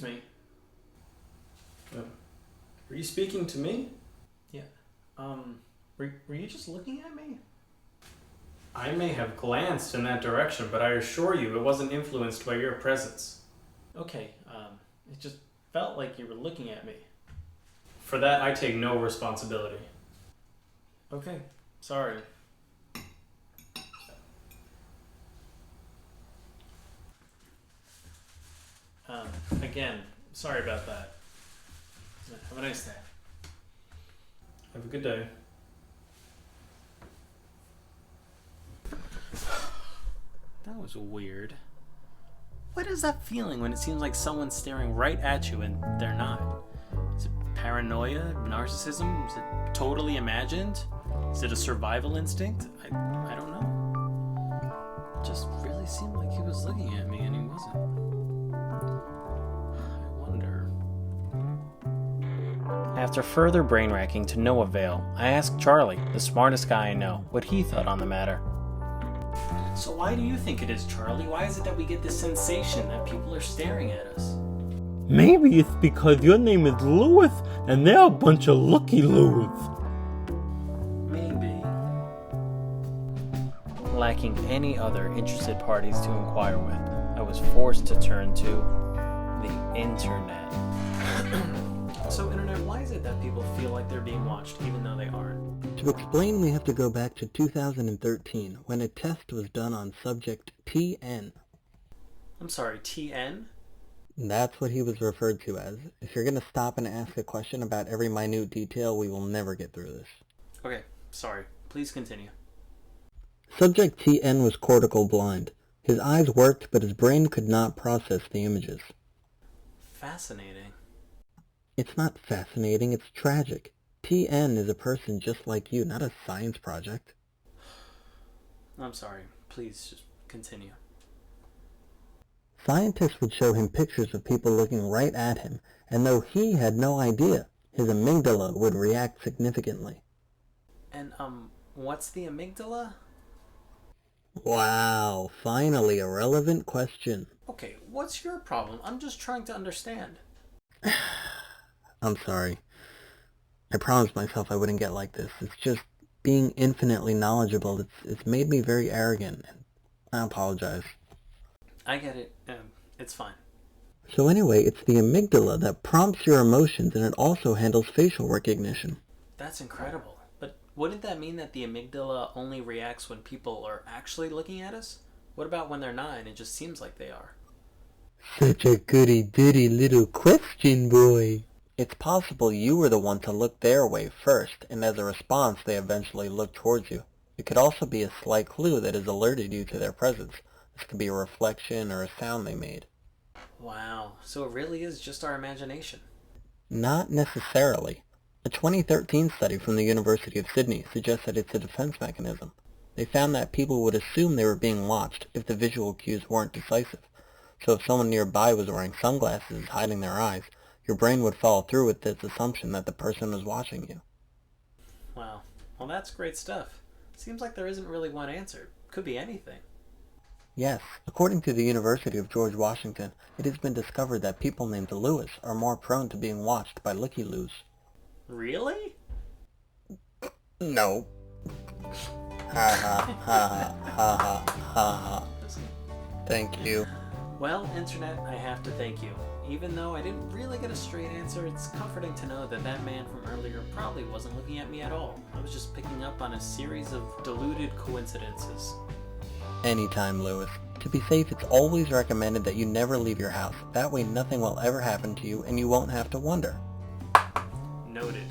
me. Were you speaking to me? Yeah. Were you just looking at me? I may have glanced in that direction, but I assure you it wasn't influenced by your presence. Okay, it just felt like you were looking at me. For that, I take no responsibility. Okay, sorry. Again, sorry about that. Have a nice day. Have a good day. That was weird. What is that feeling when it seems like someone's staring right at you and they're not? Is it paranoia? Narcissism? Is it totally imagined? Is it a survival instinct? I don't know. It just really seemed like he was looking at me and he wasn't. I wonder. After further brain racking to no avail, I asked Charlie, the smartest guy I know, what he thought on the matter. So why do you think it is, Charlie? Why is it that we get this sensation that people are staring at us? Maybe it's because your name is Lewis and they're a bunch of Lucky Lou's. Maybe. Lacking any other interested parties to inquire with, I was forced to turn to the internet. So, internet, why is it that people feel like they're being watched even though they aren't? To explain, we have to go back to 2013, when a test was done on subject TN. I'm sorry, TN? That's what he was referred to as. If you're going to stop and ask a question about every minute detail, we will never get through this. Okay, sorry. Please continue. Subject TN was cortical blind. His eyes worked, but his brain could not process the images. Fascinating. It's not fascinating, it's tragic. TN is a person just like you, not a science project. I'm sorry. Please just continue. Scientists would show him pictures of people looking right at him, and though he had no idea, his amygdala would react significantly. And, what's the amygdala? Wow, finally a relevant question. Okay, what's your problem? I'm just trying to understand. I'm sorry. I promised myself I wouldn't get like this. It's just being infinitely knowledgeable. It's made me very arrogant, and I apologize. I get it. It's fine. So anyway, it's the amygdala that prompts your emotions, and it also handles facial recognition. That's incredible. But wouldn't that mean that the amygdala only reacts when people are actually looking at us? What about when they're not and it just seems like they are? Such a goody-goody little question, boy. It's possible you were the one to look their way first, and as a response they eventually looked towards you. It could also be a slight clue that has alerted you to their presence. This could be a reflection or a sound they made. Wow, so it really is just our imagination. Not necessarily. A 2013 study from the University of Sydney suggests that it's a defense mechanism. They found that people would assume they were being watched if the visual cues weren't decisive. So if someone nearby was wearing sunglasses hiding their eyes, your brain would follow through with this assumption that the person was watching you. Wow, well that's great stuff. Seems like there isn't really one answer. Could be anything. Yes, according to the University of George Washington, it has been discovered that people named Lewis are more prone to being watched by Lucky Lou's. Really? No. Ha ha ha ha ha ha ha. Thank you. Well, Internet, I have to thank you. Even though I didn't really get a straight answer, it's comforting to know that that man from earlier probably wasn't looking at me at all. I was just picking up on a series of deluded coincidences. Anytime, Lewis. To be safe, it's always recommended that you never leave your house. That way nothing will ever happen to you and you won't have to wonder. Noted.